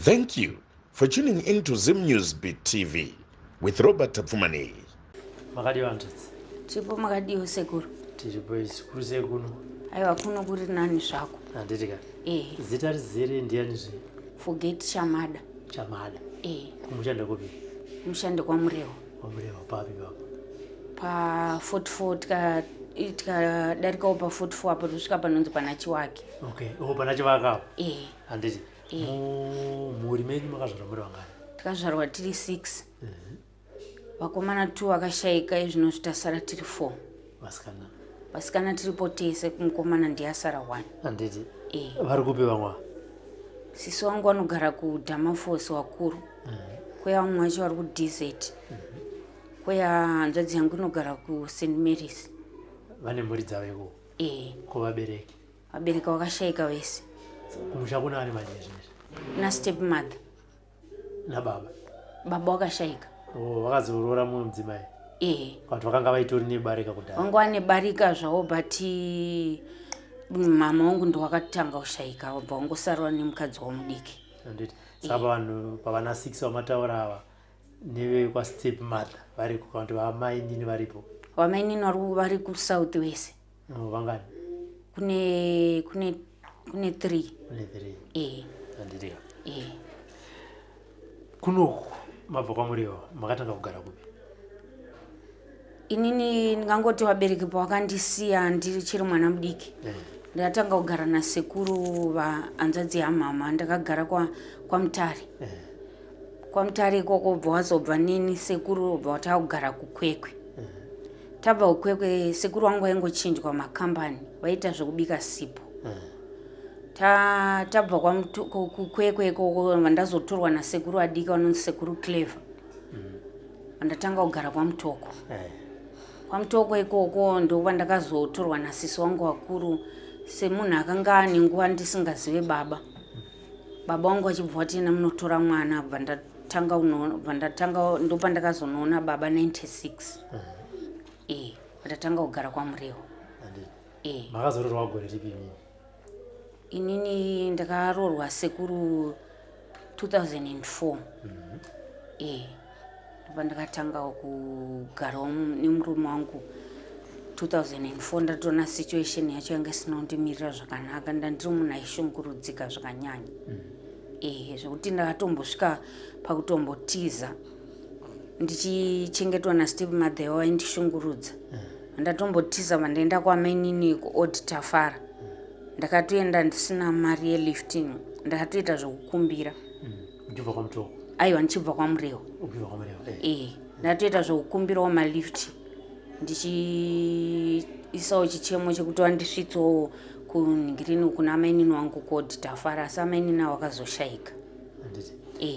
Thank you for tuning in to ZimNews Beat TV with Robert Tapfumani. Makadi wantitsi. Tipo makadiwo sekuru. Tiripo isikuru sekuno. Aiwa kuno kuri nani zvako. Handitika. Zita rizere ndiani zvi? Forget Chamada. Chamada. Kumushanda kupi? Mushande kwa Murewa. Kwa Murewa papi papo. Pa 44 darika pa 44 apo tusvika panonzi pana Chiwake. Okay. Pana Chiwake apo. Handiti. Muri menyu makazvarwa muri vangani? Takazvarwa tiri 6. Vakomana 2 vakashaika izvino tasara tiri 4. Vasikana. Vasikana tiripo tese, kumukomana ndiye asara 1. Handiti. Vari kupi vamwa? Sisi wangu vanogara kuDhamafosi wakuru. Kweya vamwe vacho vari kuDZ. Kweya hanzvadzi yangu inogara kuSt Mary's. Vane mhuri dzavo iko? Kuvabereki? Vabereki vakashaika vese. Kumusha kuna ani manje izvi? Na stepmother. Na baba? Baba vakashaika. Vakazorora mumwe mudzimai? Vantu vakanga vaitori nebarika kudhara? Vanga vane barika zvavo, but mama wangu ndo wakatanga kushaika, wabva wangosarwa nemukadzi wamudiki. Handiti. Saka vanhu pavana 6 vamataura ava nevekwa stepmother variko kana kuti vamai nini varipo? Vamai nini vari kuSouth wese. Vangani? Kune 3. Kune 3? Handitika. Kunoku mabva kwaMurewa makatanga kugara kupi? Inini ndingangoti vabereki pavakandisiya ndiri chiri mwana mudiki. Ndakatanga kugara nasekuru vahanzvadzi yamama, ndakagara kwaMutare. KwaMutare ikoko bva wazobva nini sekuru bva watakugara kuKwekwe. Tabva kuKwekwe sekuru wangu vaingochinjwa makambani, vaita zvekubika sipo. Tabva kuKwekwe ikoko vandazotorwa nasekuru adiki vanonzi sekuru Clever. Ndatanga kugara kwaMutoko. KwaMutoko ikoko ndo vandakazotorwa nasisi wangu wakuru semunhu akanga ane nguva ndisingazive baba. Baba wangu achibva vati munotora mwana, ndo pandakazonoona baba 96. Ndatanga kugara kwaMurewa. Makazororwa gore ripi inini? Inini ndakarorwa sekuru 2004. Ndakatanga kugarawo nemurume wangu 2004. Ndatoona situation yacho yanga isina kundimirira zvakanaka, ndandiri munhu aishungurudzika zvakanyanya. Zvekuti ndakatombosvika pakutombotiza ndichichengetwa nastepmother waindishungurudza. Ndatombotiza mandaenda kwamainini kuOld Tafara. Ndakatoenda ndisina mari yelifting, ndakatoita zvekukumbira. Uchibva kwaMutoko? Aiwa, ndichibva kwaMurewa. Uchibva kwaMurewa? Ndatoita zvekukumbirawo malifti, ndichiisawo chichemo chekuti vandisvitsawo kunhingirini kuna mainini wangu kuOld Tafara, asi amainini avo vakazoshaika.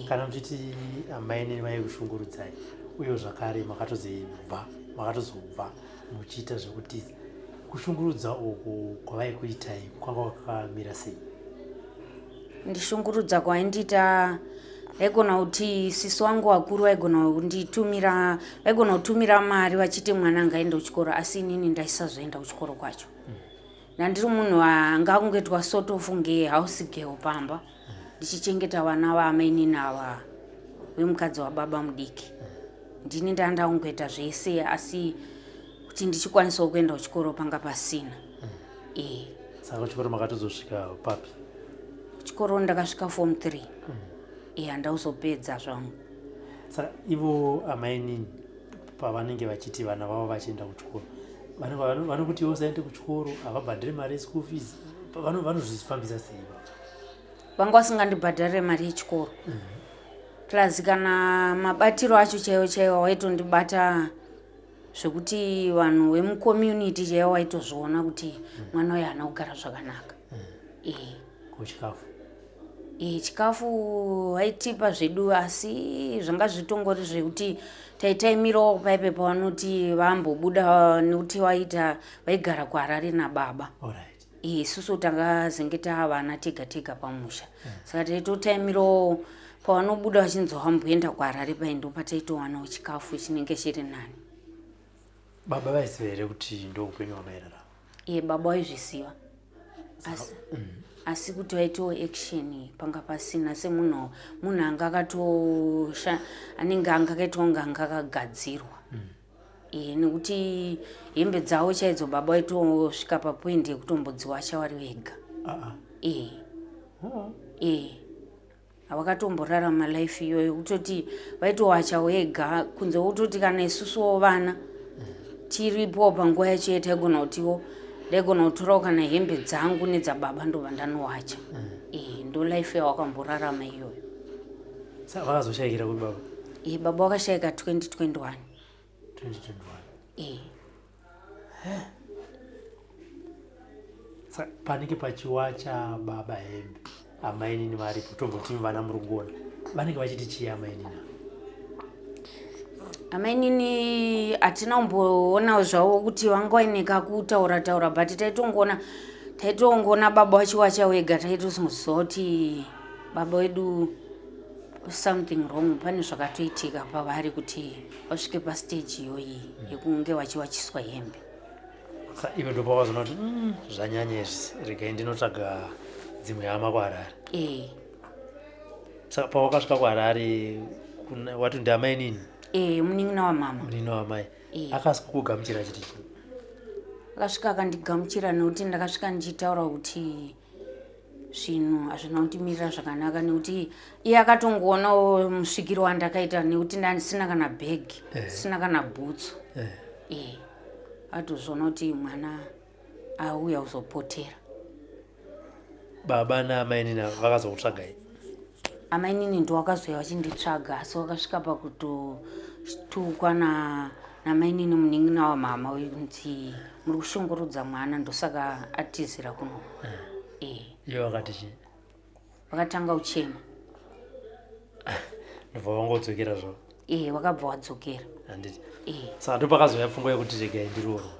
Kana muchiti amainini vaikushungurudzai uye zvakare makatozobva muchiita zvekutiza, kushungurudza uku kwavaikuitai kwanga kwakamira sei? Ndishungurudza kwaindiita vaigona kuti sisi wangu wakuru vaigona kutumira mari vachiti mwana ngaende kuchikoro, asi inini ndaisazoenda kuchikoro kwacho. Ndandiri munhu anga kungetwa sort of house girl pamba, ndichichengeta vana vamainini ava vemukadzi wababa mudiki. Ndini ndanda kungoita zvese, asi kuti ndichikwanisawo kuenda kuchikoro panga pasina. Saka kuchikoro makatozosvika papi? Kuchikoro ndakasvika form 3. Handauzopedza zvangu. Saka ivo amainini pavanenge vachiti vana vavo vachienda kuchikoro, vanokuti usaende kuchikoro, havabhadhiri mari yeschool fees, vanozvifambisa sei? Vanga vasingandibhadharire mari yechikoro. Plus kana mabatiro acho chaiwo waitondibata zvekuti vanhu vemucommunity chaiwo vaitozviona kuti mwana uyu haana kugara zvakanaka. Kuchikafu? Chikafu vaitipa zvedu, asi zvanga zvitongori zvekuti taitaimirawo paipe pavanoti vambobuda nekuti vaigara kuHarare nababa. Isusu takazenge tavana tega tega pamusha. Saka taitotaimirawo pavanobuda vachinzi vamboenda kuHarare paindo pataitowanawo chikafu chinenge chiri nani. Baba vaiziva here kuti ndo upenyu hwamairarama? Baba vaizviziva. asi kuti waitawo action panga pasina semunhu anenge angakaitwa kunge angakagadzirwa. Nekuti hembe dzawo chaidzo baba waitosvika papoindi yekutombodziwacha wari wega. Havakatomborarama life iyoyo kutoti vaitowacha wega kunze kutoti kana isusuwo vana tiripo panguva yacho yataigona kutiwo ndaigona kutorawo kana hembe dzangu nedzababa ndobva ndanowacha. Ndo life yawakamborarama iyoyo. Saka vakazoshayikira kuti baba? Baba wakashayika 2021. Panenge pachiwacha baba hembe amainini varipo tomboti vana muri kuona vanenge vachiti chii amainini? Amainini hatina kumboona zvavo kuti vanga vaineka kutaura but taitongona baba wachiwacha wega taitoziva kuti baba wedu something wrong, pane zvakatoitika pavari kuti vasvike pastage iyoyi yekunge vachiwachiswa hembe. Iwe ndo pawazona kuti zvanyanya izvi regai ndinotsvaga dzimwe hama kuHarare. Saka pawakasvika kuHarare wati ndi amainini? Munin'ina wamama. Munin'ina wamai. Akasvika kugamuchira chiti chii? Akasvika akandigamuchira nekuti ndakasvika ndichitaura kuti zvinhu hazvina kutimirira zvakanaka nekuti iye akatongoonawo musvikiro wandakaita nekuti ndisina kana bhegi, sina kana bhutsu. Atozviona kuti mwana auya kuzopotera. Baba naamainini vakazokutsvagai? Amainini ndo wakazouya vachinditsvaga asi wakasvika pakutotukwa namainini munin'ina wamama kuti muri kushungurudza mwana ndosaka atizira kuno. Iye wakati chii? Vakatanga uchema. Ndobva wangodzokera zvavo? Wakabva wadzokera. Handiti? Saka ndopakazoya pfungwa yekuti regai ndiroro?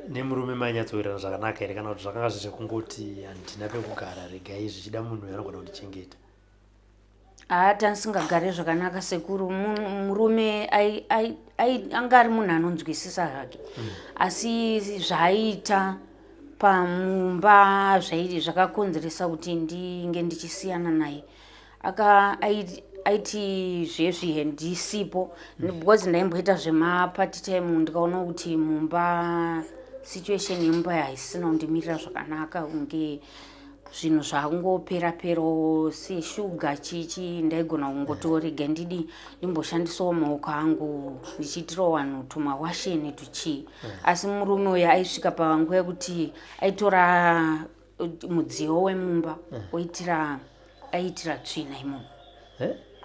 Nemurume mainyatsowirirana zvakanaka here kana kuti zvakanga zviri kungoti handina pekugara regai zvichida munhu anogona kundichengeta? Tanisingagare zvakanaka sekuru murume anga ari munhu anonzwisisa zvake asi zvaiita pamumba zvakakonzeresa kuti ndinge ndichisiyana naye. Aiti zvezvi ndisipo because ndaimboita zvemapart time ndikaona kuti mumba situation yemumba haisina kundimirira zvakanaka kunge zvinhu zvangopera seshuga chichi ndaigona kungotorega ndimboshandisawo maoko angu ndichiitirawo vanhu tumawasheni tuchii. Asi murume uyu aisvika panguva yekuti aitora mudziyo wemumba aiitira tsvina imomo.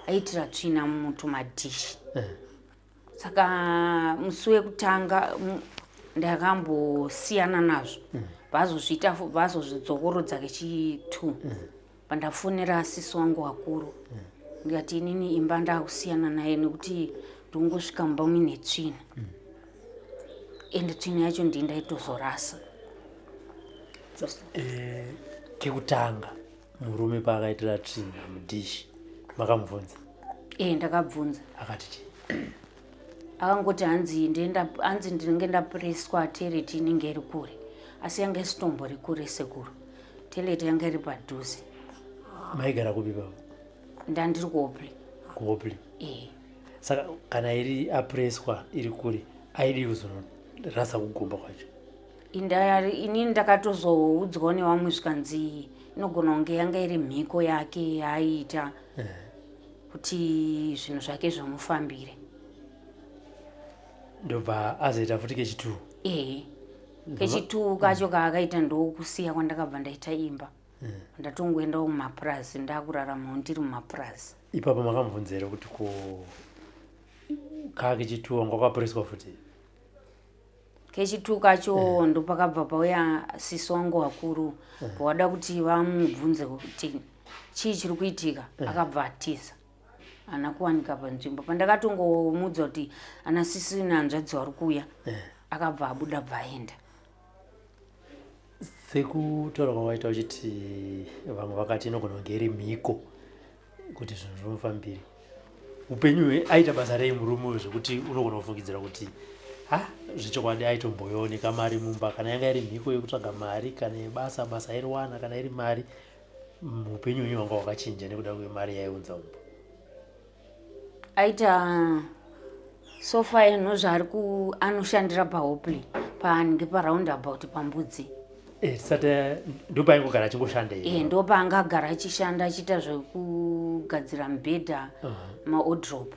Aitira tsvina mutumadhishi. Saka musi wekutanga ndakambosiyana nazvo vazozvidzokorodza kechi2 pandafonera sisi wangu wakuru ndikati inini imba ndakusiyana naye nekuti ndongosvika mumba muine tsvina ende tsvina yacho ndaitozorasa. Kekutanga murume paakaitira tsvina mudhishi makamubvunza? Ndakabvunza. Akati chii? Akangoti hanzi ndinenge ndapreswa tereti inenge iri kure asi yanga isitombori kure sekuru. Tereti yanga iri padhuze. Maigara kupi baba? Ndandiri kuOpli. KuOpli? Saka kana iri apreswa iri kure aidi kuzorasa kugomba kwacho? Inini ndakatozoudzwawo nevamwe zvikanzi inogona kunge yanga iri mhiko yake yaaiita kuti zvinhu zvake zvimufambire. Ndobva azoita futi kechi2? Kechi2 kacho kaakaita ndokusiya kwandakabva ndaita imba ndatongoendawo mumapurazi ndakuraramawo ndiri mumapurazi. Ipapo makamubvunza here kuti kechi2 wanga wakapreswa futi? Kechi2 kacho ndopakabva pauya sisi wangu wakuru wada kuti vamubvunze kuti chii chiri kuitika. Akabva atiza ana kuwanika panzvimbo pandakatongomudza kuti ana sisi nehanzvadzi vari kuuya akabva abuda bva aenda. Sekutaura kwawaita uchiti vamwe vakati inogona kunge iri mhiko kuti zvinhu zvimufambire upenyu aita basa rei murume uyu zvekuti unogona kufungidzira kuti zvichokwadi aitomboioneka mari mumba kana yanga iri mhiko yekutsvaga mari kana yebasa basa iriwana kana iri mari mupenyu wanga wakachinja nekuda kwemari yaiunza mumba aita sofa ino zvari anoshandira pahopley pange paraundabout pambudzi tisati ndopaingogara achingoshanda ndo paangagara achishanda achiita zvekugadzira mibhedha maodrop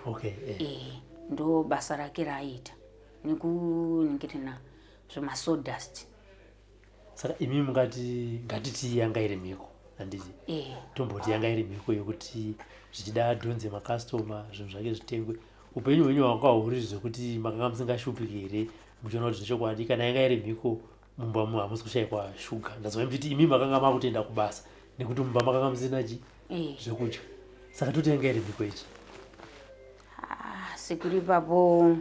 ndo basa rake raaiita nekuningirina zvemasodust. Saka imi mungati ngatiti yanga iri mhiko handiti tomboti yanga iri mhiko yekuti zvichida adhonze makastoma zvinhu zvake zvitengwe upenyu hwenyu hwanga huri zvekuti makanga musingashupiki here muchiona kuti zvechokwadi kana yanga iri mhiko mumba hamusi kushayikwa shuga ndazova mutiti imi makanga makutoenda kubasa nekuti mumba makanga musina zvekudya saka toti yanga iri mhiko ichi sikuri ipapo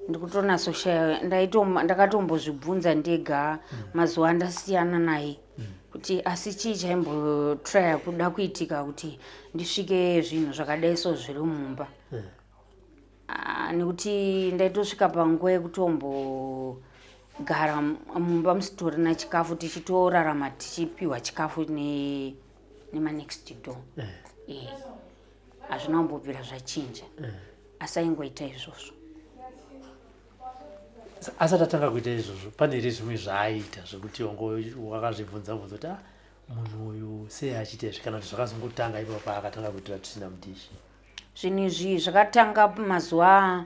ndikutonasoshaya ndakatombozvibvunza ndega mazuva andasiyana naye kuti asi chii chaimbotraya kuda kuitika kuti ndisvike zvinhu zvakadai so zviri mumba nekuti ndaitosvika panguva yekutombogara mumba musitorina chikafu tichitorarama tichipiwa chikafu nemanext door hazvina kumbopira zvachinja asi aingoita izvozvo asati atanga kuita izvozvo pane here zvimwe zvaaita zvekuti wakazvibvunza kuti munhu uyu sei achiita izvi kana kuti zvakazongotanga ipapo paakatanga kuitira tusina mudishi zvinhu izvi zvakatanga mazuva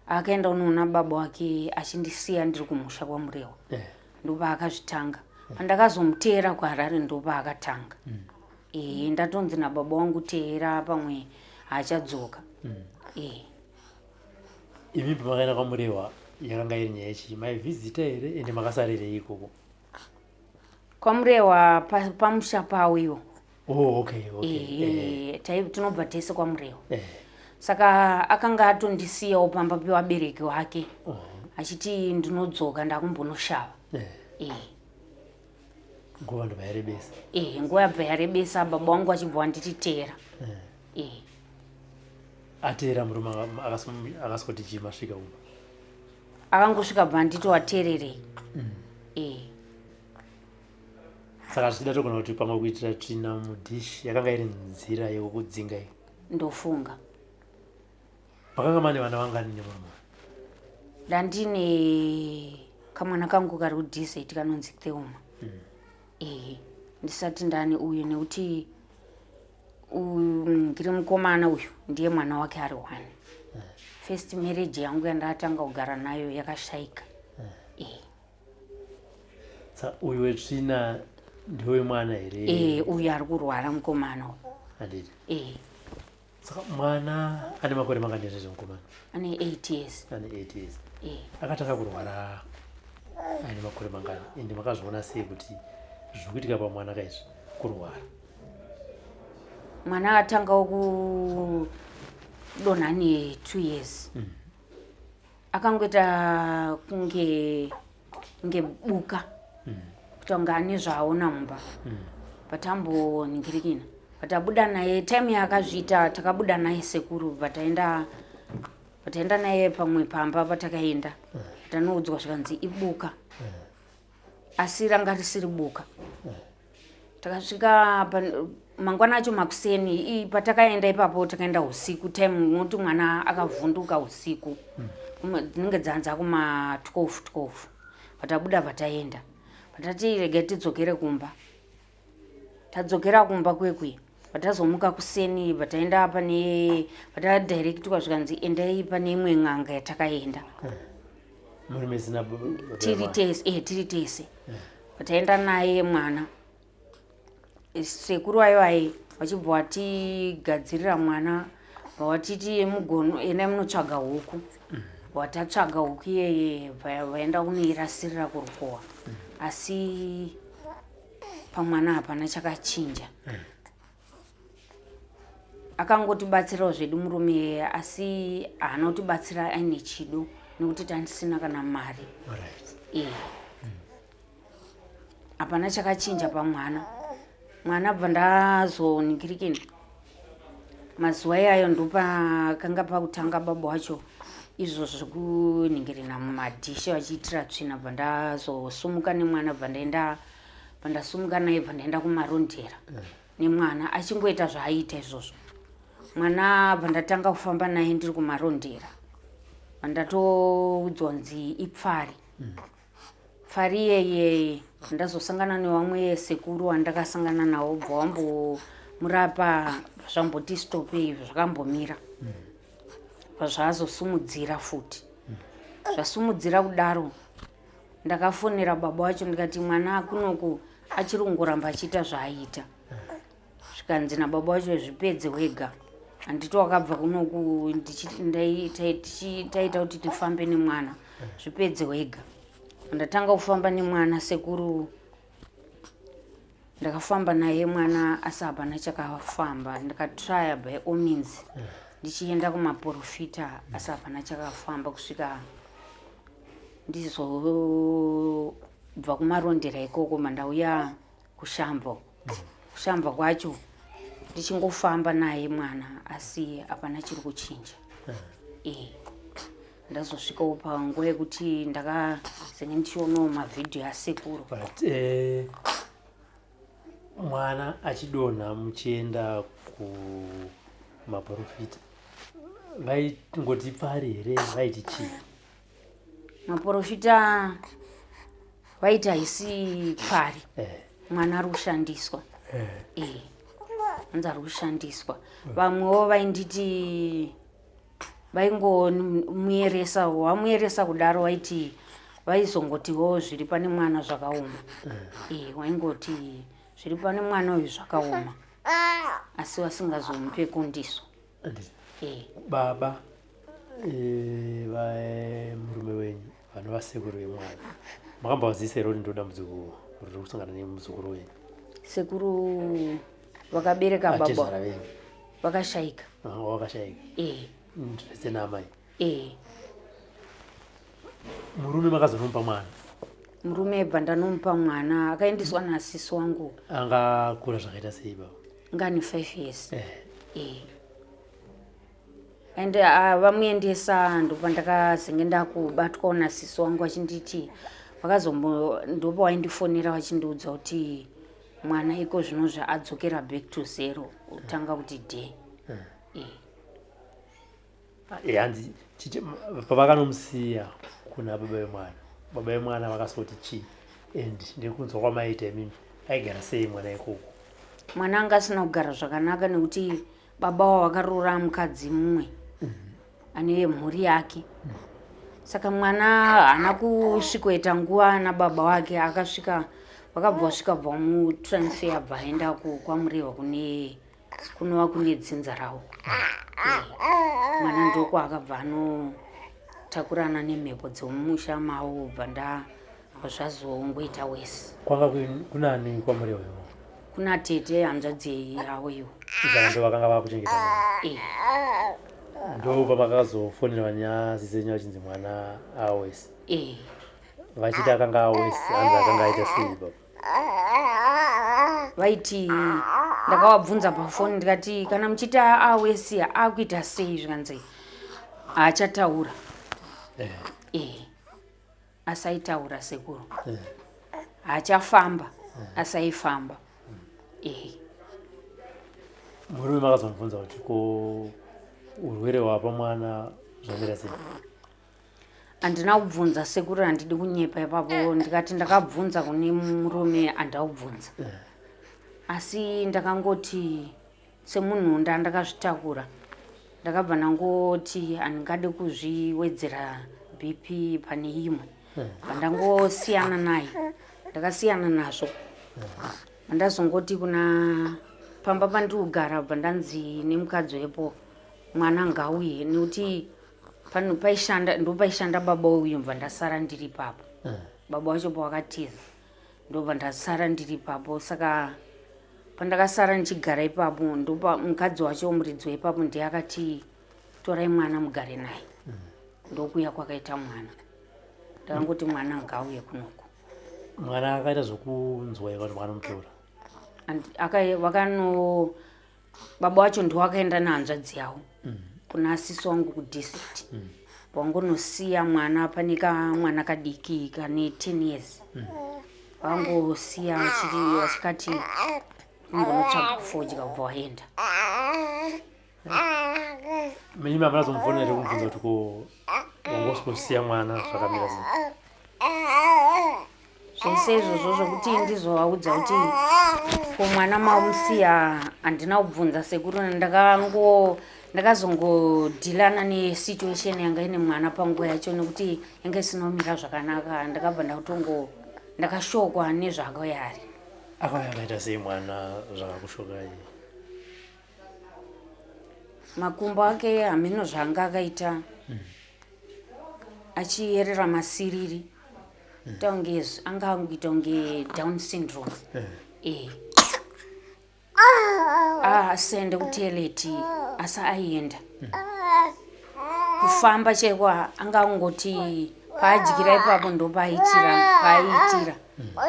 akaenda unoona baba wake achindisiya ndiri kumusha kwaMurewa ndopaakazvitanga pandakazomuteera kuHarare ndopaakatanga ndatonzi nababa wangu teera pamwe haachadzoka imi pamakaenda kwaMurewa yakanga iri nyaya yechi maivhizita here ende makasarire ikoko kwaMurewa pamusha pawo iwo tinobva tese kwaMurewa saka akanga atondisiyawo pamba pevabereki wake achiti ndinodzoka ndakumbonoshava nguva ndobva yarebesa nguva yabva yarebesa baba wangu achibva wandititeera ateera murume akaswoti chii masvika umba akangosvika bva nditowateererei saka zvichida togona kuti pamwe kuitira tsvina mudhishi yakanga iri nzira yekukudzinga iyo ndofunga pakanga mane vana vangani nemurume ndandine kamwana kangu kari kudhiseti kanonzi Theuma ndisati ndani uyu nekuti ngiri mukomana uyu ndiye mwana wake ari 1 first marriage yangu yandatanga kugara nayo yakashayika uyu wetsvina ndiwe mwana here uyu ari kurwara mukomana handiti saka mwana ane makore mangani zvezvemukomana ane 8 years akatanga kurwara ane makore mangani ende makazviona sei kuti zviri kuitika pamwana kaizvi kurwara mwana atangawo kudonha ne 2 years akangoita kunge buka kuti anga ane zvaaona mumba patamboningirikina patabuda naye time yaakazviita takabuda naye sekuru pataenda naye pamwe pamba patakaenda tanoudzwa zvikanzi ibuka asi ranga risiri buka takasvika mangwana acho makuseni patakaenda ipapo takaenda usiku time noti mwana akavhunduka usiku dzinenge dzanza kuma 12 patabuda pataenda patati rege tidzokere kumba tadzokera kumba kwekwe patazomuka kuseni pataenda patadirectwa zvikanzi endai pane imwe n'anga yatakaenda tiri tese pataenda naye mwana sekuru wayo vachibva vatigadzirira mwana vawatiti mugono endai munotsvaga huku watatsvaga huku iyeye vaenda kunoirasirira kurukowa asi pamwana hapana chakachinja akangotibatsirawo zvedu murume asi haana kutibatsira aine chido nekuti tandisina kana mari hapana chakachinja pamwana bva ndazoningirikini mazuva iyayo ndopakanga pakutanga baba wacho izvo zvekuningirina mumadhishi vachiitira tsvina bva ndazosumuka nemwana bva ndasumuka naye bva ndaenda kumarondera nemwana achingoita zvaaita izvozvo. Mwana bva ndatanga kufamba naye ndiri kumarondera ndatoudzwa kunzi ipfari. Pfari iyeye ndazosangana nevamwe sekuru vandakasangana navo bva vambomurapa zvamboti stopei zvakambomira zvazosumudzira futi. Zvasumudzira kudaro ndakafonera baba wacho ndikati mwana kunoku achiri kungoramba achiita zvaaita. Zvikanzi nababa wacho zvipedze wega. Handiti wakabva kunoku taita kuti tifambe nemwana zvipedze wega. Ndatanga kufamba nemwana sekuru ndakafamba naye mwana asi hapana chakafamba. Ndakatraya by all means ndichienda kumaprofita asi hapana chakafamba kusvika ndizobva kumarondera ikoko mandauya kuSHAMVA. kuSHAMVA kwacho ndichingofamba naye mwana asi hapana chiri kuchinja. Ndazosvikawo panguva yekuti ndakazenge ndichionawo mavhidhiyo asekuru. Mwana achidonha muchienda kumaprofita vaingoti pfari here vaiti chii? Maprofita vaiti haisi pfari. Mwana ari kushandiswa. Anzi ari kushandiswa. Vamwewo vainditi vaingomuyeresa, wamuyeresa kudaro vaiti vaizongotiwo zviri pane mwana zvakaoma. Waingoti zviri pane mwana uyu zvakaoma asi vasingazomupe kundiso. Baba murume wenyu vanova sekuru vemwana makambavazivisa here kuti ndoda muzukuru riri kusangana nemuzukuru wenyu? Sekuru vakabereka baba vakashayika. Vakashayika zvese namai. Murume makazonomupa mwana? Murume bva ndanomupa mwana akaendeswa nasisi wangu. Angakura zvakaita sei baba? Ngani 5 years. Ende vamuendesa ndopa ndakazenge ndakubatwawo nasisi wangu vachinditi ndopa vaindifonera vachindiudza kuti mwana iko zvino adzokera back to zero utanga kuti day. Hanzi pavakanomusiya kuna baba vemwana, baba vemwana vakasoti chii? And ndikunzwa kwamaita imimi aigara sei mwana ikoko? Mwana anga asina kugara zvakanaka nekuti baba wavo vakarora mukadzi mumwe ane mhuri yake. Saka mwana haana kusvikoita nguva nababa wake. Akasvika vakabva vasvika bva mutransfer bva aenda kwamurehwa kunova kune dzinza ravo. Mwana ndoko akabva anotakurana nemhepo dzemumusha mavo bva zvazongoita wese. Kwanga kunani kwamurehwa? Kuna tete hanzvadzi yavo iwo. Ndo vakanga vakuchengeta mwana? Ndo pavakazofonera nyaya vachinzi mwana awese? Vachiti akanga awese hanzi akanga aita sei baba? Vaiti ndakavabvunza pafoni ndikati kana muchiti awese akuita sei? Zvikanzi haachataura. Asaitaura sekuru. Haachafamba asaifamba. Murume makazomubvunza kuti ko urwere hwapa mwana zvamira sei? Handina kubvunza sekuru, handidi kunyepa ipapo. Ndikati ndakabvunza kune murume handaubvunza. Asi ndakangoti semunhu ndakazvitakura ndakabva ndangoti handingade kuzviwedzera BP pane imwe. Ndangosiyana naye. Ndakasiyana nazvo. Ndazongoti kuna pamba pandikugara bva ndanzi nemukadzi wepo mwana ngauye nekuti ndopaishanda baba uyu bva ndasara ndiri papo. Baba wacho pawakatiza ndobva ndasara ndiri papo. Saka pandakasara ndichigara ipapo ndopa mukadzi wacho muridzi weipapo ndiye akati torai mwana mugare naye. Ndokuya kwakaita mwana. Ndakangoti mwana ngauye kunoko. Mwana akaita zvokunzwa kuti mwana mutora? Baba wacho ndiwakaenda nehanzvadzi yavo kuna asisi wangu kudistrict. wangonosiya mwana panika mwana kadiki kane 10 years wangosiya wasikati ngonotsvaga kufodya kubva waenda. Mimi amazomfonera kumubvunza kuti wangosikusiya mwana zvakamira sei. Zvese izvozvo zvokuti ndizovaudza kuti mwana mamusiya handina kubvunza sekuru ndakazongodhilana nesituation yanga ine mwana panguva yacho nekuti yanga isinomira zvakanaka. Ndakabva ndakashokwa nezvakayari. Akaita sei mwana zvakakushokai? Makumbo ake hameno zvanga akaita achiyerera masiriri anga anguita unge Down syndrome. Asende kuteleti asa aienda kufamba chekwa anga angoti paadyira ipapo ndopaaitira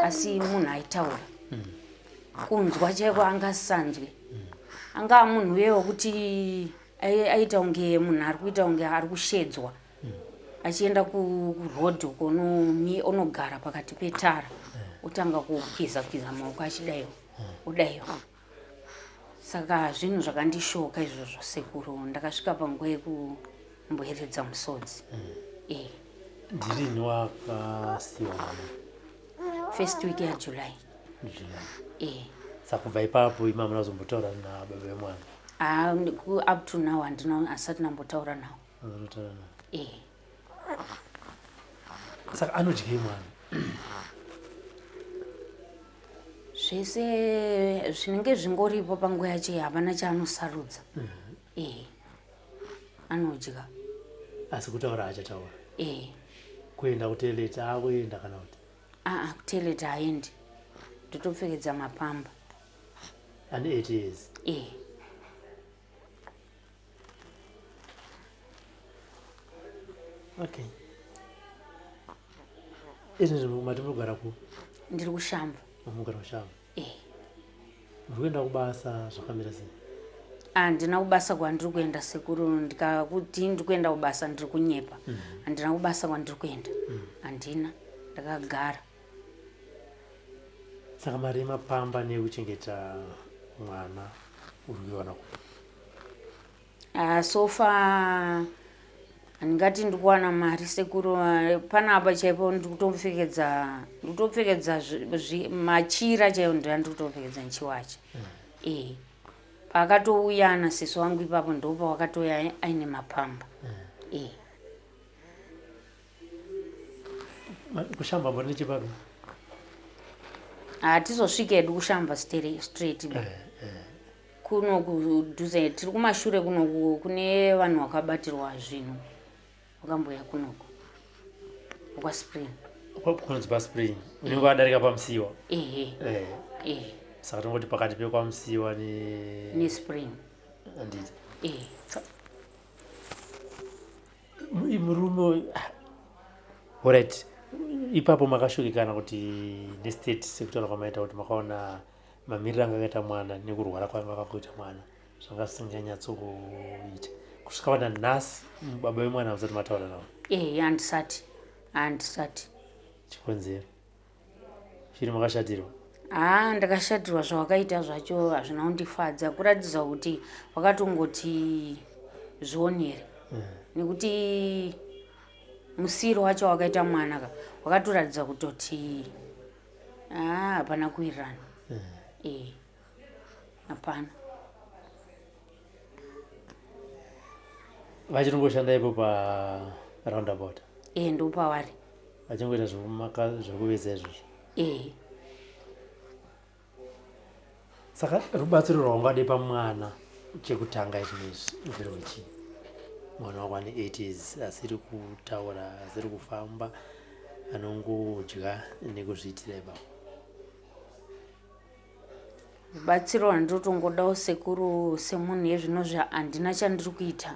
asi munhu aitaura kunzwa chekwa angasanzwe anga munhu wewo kuti aita unge munhu ari kuita unge ari kushedzwa achienda kurodhi uko onogara pakati petara otanga kukwiza maoko achidaiwa udaiwa. Saka zvinhu zvakandishoka izvozvo sekuru. Ndakasvika panguva yekumboeredza musodzi. Ndirini wakasiyiwa? First week ya July. Saka kubva ipapo imama munazombotaura nababa vemwana? Up to now asati nambotaura nawo. Saka anodyei mwana? Zvese zvinenge zvingoripo panguva yacho havana chaanosarudza. Anodya. Asi kutaura achataura? Kuenda kuteleti akuenda kana kuti? Kuteleti haendi. Ndotopfekedza mapamba. Ane 8 years? Okay. Izvi matimogara ku? Ndiri kuSHAMVA. Mugara kuSHAMVA? Muri kuenda kubasa zvakamira sei? Handina kubasa kwandiri kuenda sekuru. Ndikakuti ndiri kuenda kubasa ndiri kunyepa. Handina kubasa kwandiri kuenda. Handina. Ndakagara. Saka mari yemapamba nekuchengeta mwana uri kuiwana ku? So far handingati ndiri kuwana mari sekuru. Panapa chaipo ndiri kutopfekedza machira chaiwo ndandiri kutopfekedza nchiwacho. Paakatouya nasisi wangu ipapo ndopa wakatouya aine mapamba. KuSHAMVA mbori nechipapi? Hatizosvika hedu kuSHAMVA straight. Kuno kudhuze tiri kumashure kunoku kune vanhu vakabatirwa zvinhu. Wakamboya kunoko. KwaSpring. Kunonzi paSpring. Unenge wadarika pamusiwa? Saka tongoti pakati pekwamusiwa neSpring. Handiti? Murume. Alright. Ipapo makashurikana kuti nestate sekutaura kwamaita kuti makaona mamiriro anga akaita mwana nekurwara kwanga akaita mwana zvanga zvisinganyatsokuita kusvika vana nhasi baba vemwana musati mataura navo? Handisati. Chikonzero chiri makashatirwa? Ndakashatirwa zvawakaita zvacho hazvina kundifadza. Kuratidza kuti wakatongoti zvionere nekuti musiro wacho wakaita mwana wakatoratidza kutoti hapana kuwirirana. Hapana. Vachirungoshanda ipo paroundabout? Ndopavari. Vachingoita zvekuveza izvozvo? Saka rubatsiro rwaungade pamwana chekutanga izvinezvi ndechii? Mwana wako ane 8 years asiri kutaura, asiri kufamba, anongodya nekuzviitira ipapo. Rubatsiro rwandotongodawo sekuru semunhu yezvinozvi handina chandiri kuita.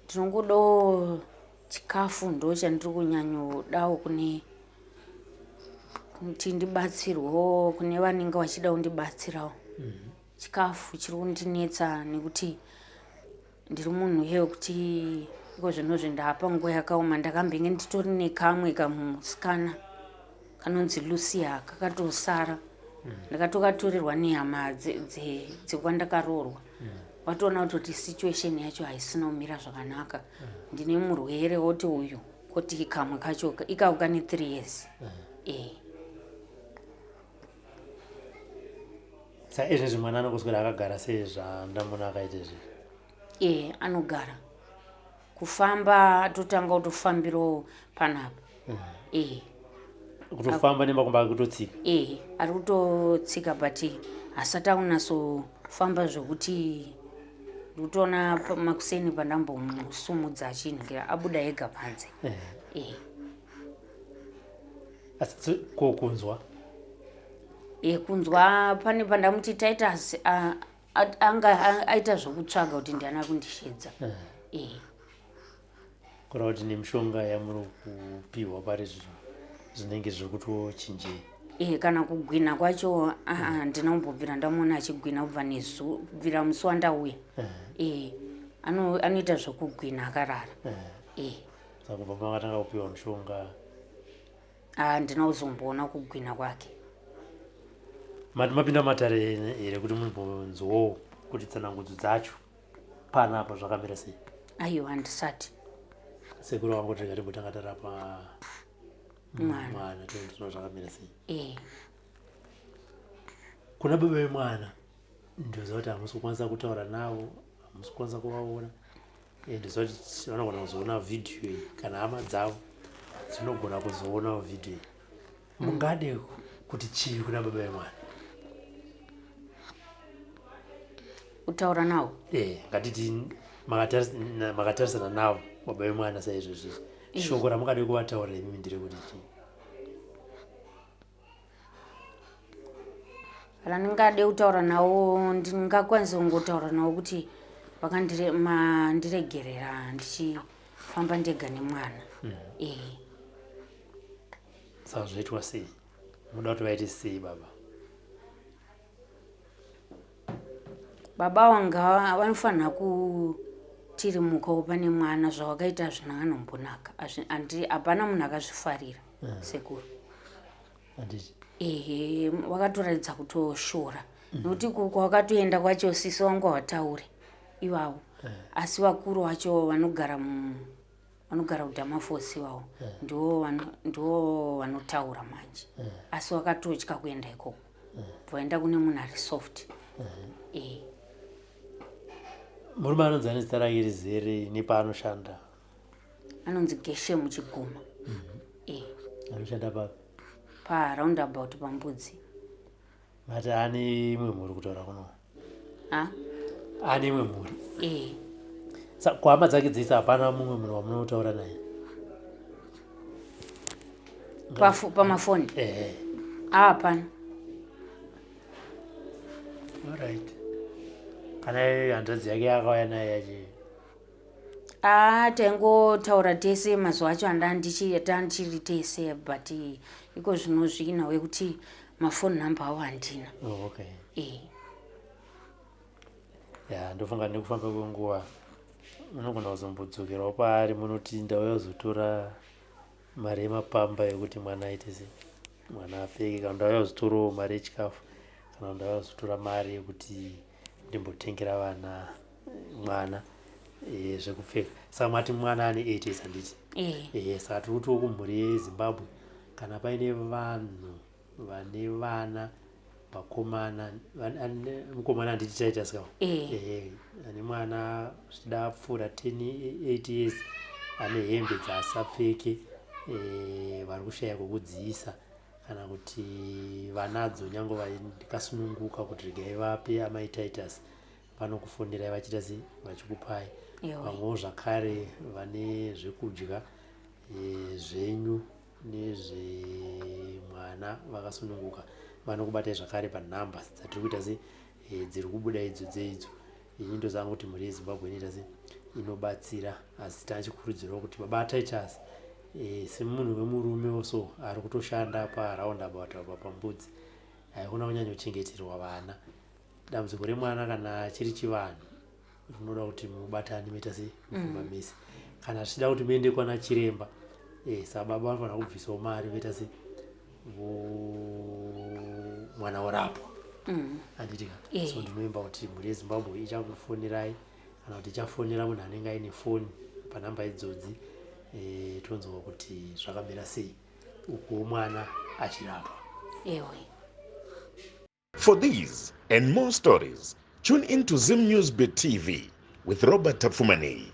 Ndinongodawo chikafu ndo chandiri kunyanyodawo kuti ndibatsirwewo kune vanenge vachida kundibatsirawo. Chikafu chiri kundinetsa nekuti ndiri munhu yekuti iko zvinozvi ndapa nguva yakaoma ndakambenge nditori nekamwe kamusikana kanonzi Lucia kakatosara ndakatokatorerwa nehama dzekwandakarorwa watoona kuti situation yacho haisina kumira zvakanaka ndine murwere woti uyu kuti kamwe kacho ikauka ne 3 years Sa izvi mwana anokuswera akagara sei zvandamuna akaita izvi? Anogara kufamba atotanga kutofambiro panapa kutofamba nemakumba akutotsika ari kutotsika but hasati akunatsofamba zvokuti ndikutoona makuseni pandambomusumudza achinhira abuda ega panze asi kunzwa kunzwa pane pandamuti Titus anga aita zvokutsvaga kuti ndiana kundishedza kureva kuti nemishonga yamuri kupiwa pari zvinenge zviri kutochinjei kana kugwina kwacho handina kumbobvira ndamuona achigwina kubvira musi wandauya anoita zvokugwina akarara saka kubva makatanga kupiwa mishonga handina kuzomboona kugwina kwake mapinda matare here kuti mumbonzwawo kuti tsanangudzo dzacho panapa zvakamira sei? Aiwa handisati sekuru wangu kuti ngatimbotanga tarapa mwana tinoona zvakamira sei. Kuna baba vemwana ndoziva kuti hamusi kukwanisa kutaura navo, hamusi kukwanisa kuvaona, ndoziva kuti vanogona kuzoona vhidhiyo iyi kana hama dzavo dzinogona kuzoona vhidhiyo iyi. Mungade kuti chii kuna baba vemwana? Kutaura navo? Ngatiti makatarisana navo baba vemwana saizvozvo shoko ramungade kuvataurira imimi nderekuti chii? Ndingade kutaura navo ndingakwanisa kungotaura navo kuti vakandiregerera ndichifamba ndega nemwana. Saka zvoitwa sei? Munoda kuti vaite sei baba? Baba vanga vanofanira kutirimukawo pane mwana zvawakaita zvina anombonaka. Hapana munhu akazvifarira sekuru. Wakatoratidza kutoshora nokuti kwakatoenda kwacho sisi wangu wataure ivavo asi vakuru vacho vanogara kudhamafosi ivavo ndiwo vanotaura manje asi wakatotya kuenda ikoko vaenda kune munhu ari soft. Murume anonzi ane zita rake rizere nepaanoshanda? Anonzi Geshe muchiguma. Anoshanda pa roundabout pambudzi. Mati ane imwe mhuri kutaura kuno? Ane imwe mhuri? Kuhama dzake dzese hapana mumwe munhu wamunotaura naye? Pamafoni? Hapana. Alright. Kana hanzvadzi yake akauya naye achi? Taingotaura tese mazuva acho handichiri tese but iko zvinozvina wekuti mafoni namba avo handina. Ndofunga nekufamba kwenguva munogona kuzombodzokerawo paari munoti ndauya kuzotora mari yemapamba yekuti mwana aite sei, mwana apfeke, kana ndauya kuzotorawo mari yechikafu, kana ndauya kuzotora mari yekuti ndimbotengera vana mwana zvekupfeka. Saka mati mwana ane 8 years handiti? Saka tiri kutiwo kumhuri yeZimbabwe kana paine vanhu vane vana vakomana, mukomana handiti taita sikawo, ane mwana zvichida apfuura 8 years ane hembe dzaasapfeke, vari kushaya kwekudziisa kana kuti vanadzo nyange vakasununguka kuti regai vape amai Titus vanokufonirai vachiita sei, vachikupai. Vamwewo zvakare vane zvekudya zvenyu nezvemwana vakasununguka vanokubatai zvakare panhamba dzatiri kuita sei, dziri kubuda idzo dzeidzo. Ini ndozanga kuti mhuri yeZimbabwe inoita sei, inobatsira, asi tachikurudzirwa kuti baba Titus semunhu wemurume so ari kutoshanda paraundabout apa pambudzi haikuna kunyanya kuchengeterwa vana. Dambudziko remwana kana chiri chivanhu rinoda kuti mubatani moita sei, mufamba mese. kana tichida kuti muende kwana chiremba sababa vanofana kubvisawo mari voita se mwana orapwa anditika so ndinoimba kuti mhuri yezimbabwe ichakufonirai kana kuti ichafonera munhu anenge aine foni panhamba idzodzi tonzwa kuti zvakamira sei uko mwana achirapwa. For these and more stories, tune into ZimNews Beat TV with Robert Tafumani.